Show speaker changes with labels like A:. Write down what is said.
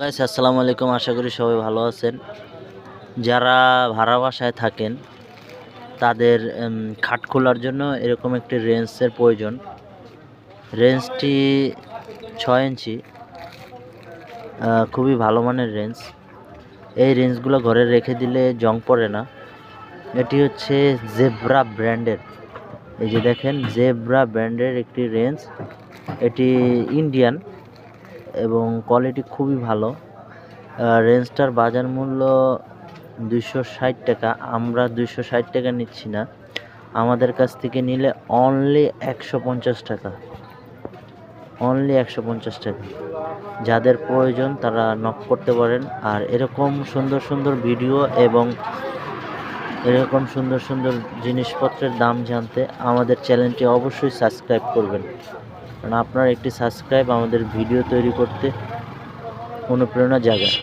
A: Guys আসসালামু আলাইকুম, আশা করি সবাই ভালো আছেন। যারা ভাড়া বাসায় থাকেন তাদের খাট খোলার জন্য এরকম একটি রেঞ্চের প্রয়োজন। রেঞ্চটি 6 ইঞ্চি, খুবই ভালো মানের রেঞ্চ। এই রেঞ্চগুলো ঘরে রেখে দিলে জং পড়ে না। এটি হচ্ছে জেব্রা ব্র্যান্ডের। এই যে দেখেন, জেব্রা ব্র্যান্ডের একটি রেঞ্চ। এটি ইন্ডিয়ান এবং কোয়ালিটি খুবই ভালো। রেঞ্জটার বাজার মূল্য 260 টাকা। আমরা 260 টাকা নিচ্ছি না, আমাদের কাছ থেকে নিলে অনলি 150 টাকা, অনলি 150 টাকা। যাদের প্রয়োজন তারা নক করতে পারেন। আর এরকম সুন্দর সুন্দর ভিডিও এবং এরকম সুন্দর সুন্দর জিনিসপত্রের দাম জানতে আমাদের চ্যানেলটি অবশ্যই সাবস্ক্রাইব করবেন, কারণ আপনার একটি সাবস্ক্রাইব আমাদের ভিডিও তৈরি করতে অনুপ্রেরণা জাগায়।